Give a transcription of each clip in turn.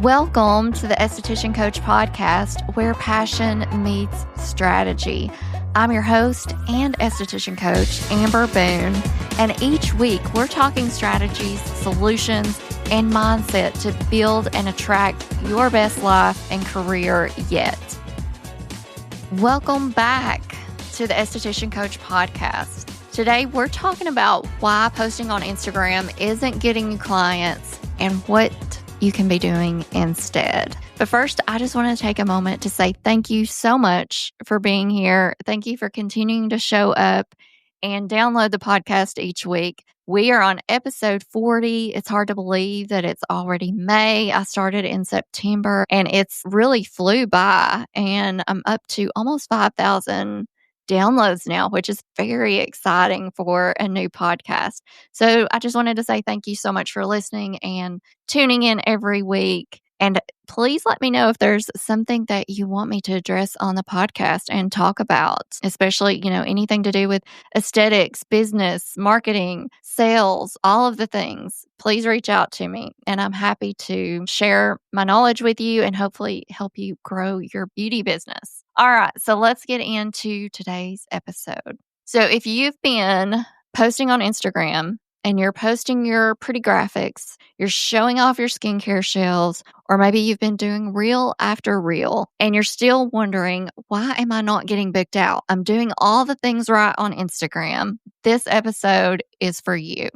Welcome to the Esthetician Coach podcast, where passion meets strategy. I'm your host and esthetician coach, Amber Boone, and each week we're talking strategies, solutions, and mindset to build and attract your best life and career yet. Welcome back to the Esthetician Coach podcast. Today we're talking about why posting on Instagram isn't getting you clients and what you can be doing instead. But first, I just want to take a moment to say thank you so much for being here. Thank you for continuing to show up and download the podcast each week. We are on episode 40. It's hard to believe that it's already May. I started in September and it's really flew by, and I'm up to almost 5,000 downloads now, which is very exciting for a new podcast. So I just wanted to say thank you so much for listening and tuning in every week. And please let me know if there's something that you want me to address on the podcast and talk about, especially, anything to do with aesthetics, business, marketing, sales, all of the things. Please reach out to me, and I'm happy to share my knowledge with you and hopefully help you grow your beauty business. All right, so let's get into today's episode. So if you've been posting on Instagram and you're posting your pretty graphics, you're showing off your skincare shelves, or maybe you've been doing reel after reel and you're still wondering, why am I not getting booked out? I'm doing all the things right on Instagram. This episode is for you.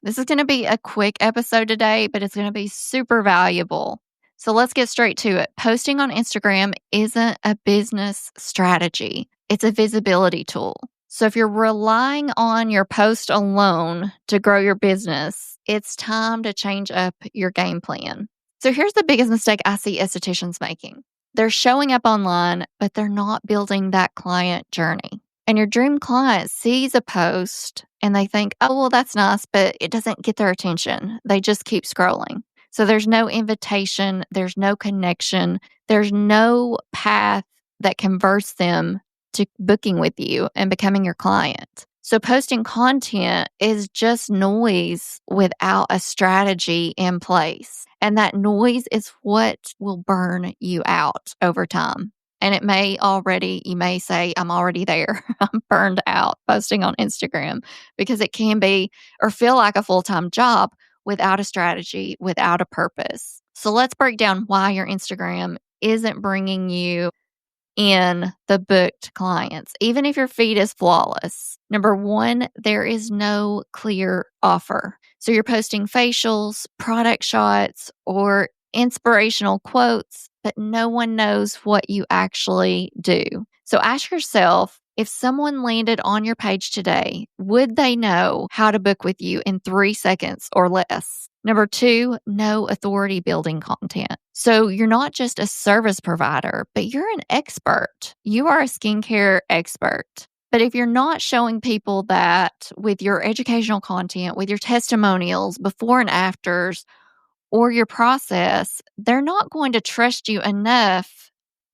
This is going to be a quick episode today, but it's going to be super valuable. So let's get straight to it. Posting on Instagram isn't a business strategy. It's a visibility tool. So if you're relying on your post alone to grow your business, it's time to change up your game plan. So here's the biggest mistake I see estheticians making. They're showing up online, but they're not building that client journey. And your dream client sees a post and they think, oh, well, that's nice, but it doesn't get their attention. They just keep scrolling. So there's no invitation, there's no connection, there's no path that converts them to booking with you and becoming your client. So posting content is just noise without a strategy in place. And that noise is what will burn you out over time. And you may say, I'm already there. I'm burned out posting on Instagram, because it can be or feel like a full-time job without a strategy, without a purpose. So let's break down why your Instagram isn't bringing you in the booked clients, even if your feed is flawless. Number one, there is no clear offer. So you're posting facials, product shots, or inspirational quotes, but no one knows what you actually do. So ask yourself, if someone landed on your page today, would they know how to book with you in 3 seconds or less? Number two, no authority building content. So you're not just a service provider, but you're an expert. You are a skincare expert. But if you're not showing people that with your educational content, with your testimonials, before and afters, or your process, they're not going to trust you enough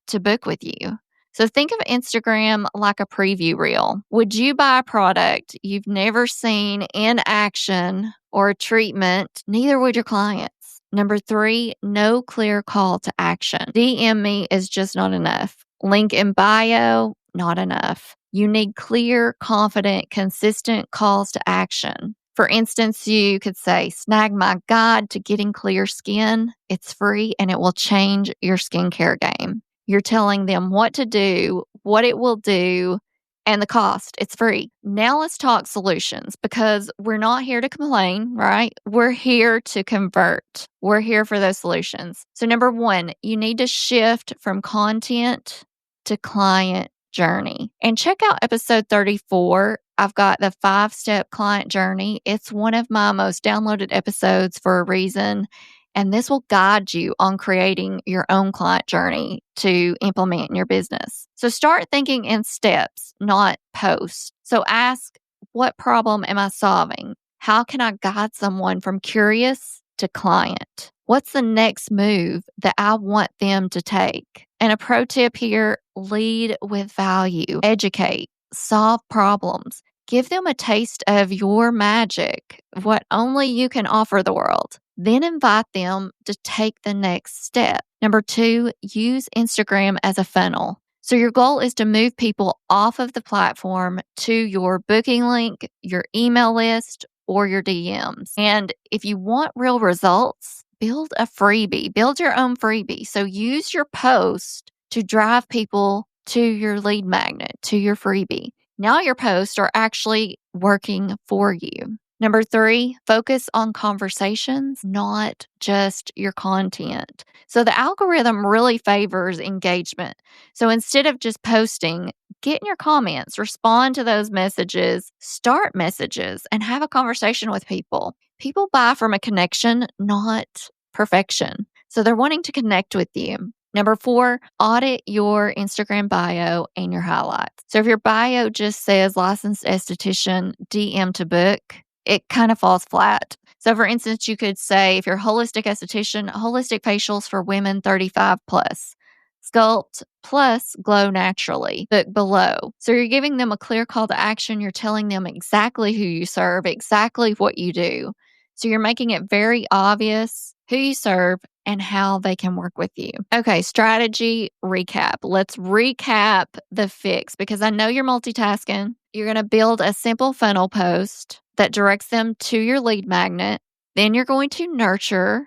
to book with you. So think of Instagram like a preview reel. Would you buy a product you've never seen in action or a treatment? Neither would your clients. Number three, no clear call to action. DM me is just not enough. Link in bio, not enough. You need clear, confident, consistent calls to action. For instance, you could say, snag my guide to getting clear skin. It's free and it will change your skincare game. You're telling them what to do, what it will do, and the cost. It's free. Now let's talk solutions, because we're not here to complain, right? We're here to convert. We're here for those solutions. So number one, you need to shift from content to client journey. And check out episode 34. I've got the 5-step client journey. It's one of my most downloaded episodes for a reason. And this will guide you on creating your own client journey to implement in your business. So start thinking in steps, not posts. So ask, what problem am I solving? How can I guide someone from curious to client? What's the next move that I want them to take? And a pro tip here, lead with value, educate, solve problems. Give them a taste of your magic, what only you can offer the world. Then invite them to take the next step. Number 2, use Instagram as a funnel. So your goal is to move people off of the platform to your booking link, your email list, or your DMs. And if you want real results, build a freebie. Build your own freebie. So use your post to drive people to your lead magnet, to your freebie. Now your posts are actually working for you. Number 3, focus on conversations, not just your content. So the algorithm really favors engagement. So instead of just posting, get in your comments, respond to those messages, start messages, and have a conversation with people. People buy from a connection, not perfection. So they're wanting to connect with you. Number 4, audit your Instagram bio and your highlights. So if your bio just says licensed esthetician, DM to book, it kind of falls flat. So for instance, you could say if you're a holistic esthetician, holistic facials for women 35 plus, sculpt plus glow naturally, book below. So you're giving them a clear call to action. You're telling them exactly who you serve, exactly what you do. So you're making it very obvious who you serve and how they can work with you. Okay, strategy recap. Let's recap the fix because I know you're multitasking. You're going to build a simple funnel post that directs them to your lead magnet. Then you're going to nurture,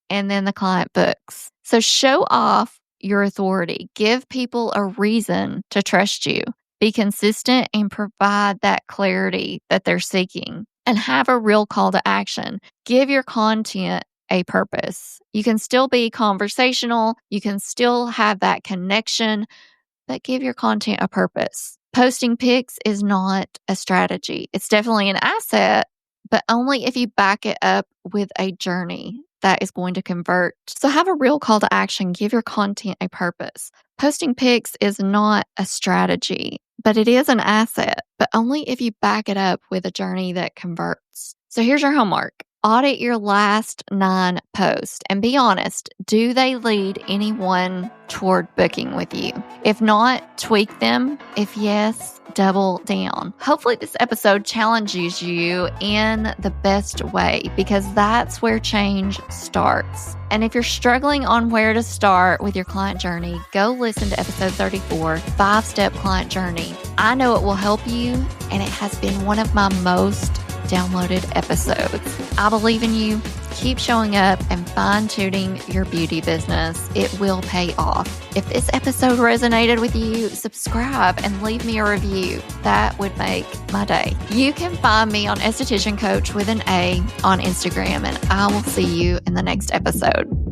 and then the client books. So show off your authority. Give people a reason to trust you. Be consistent and provide that clarity that they're seeking. And have a real call to action. Give your content a purpose. You can still be conversational. You can still have that connection, but give your content a purpose. Posting pics is not a strategy. It's definitely an asset, but only if you back it up with a journey that is going to convert. So have a real call to action. Give your content a purpose. Posting pics is not a strategy, but it is an asset, but only if you back it up with a journey that converts. So here's your homework. Audit your last 9 posts and be honest, do they lead anyone toward booking with you? If not, tweak them. If yes, double down. Hopefully this episode challenges you in the best way because that's where change starts. And if you're struggling on where to start with your client journey, go listen to episode 34, 5-Step Client Journey. I know it will help you, and it has been one of my most downloaded episodes. I believe in you. Keep showing up and fine-tuning your beauty business. It will pay off. If this episode resonated with you, subscribe and leave me a review. That would make my day. You can find me on Esthetician Coach with an A on Instagram, and I will see you in the next episode.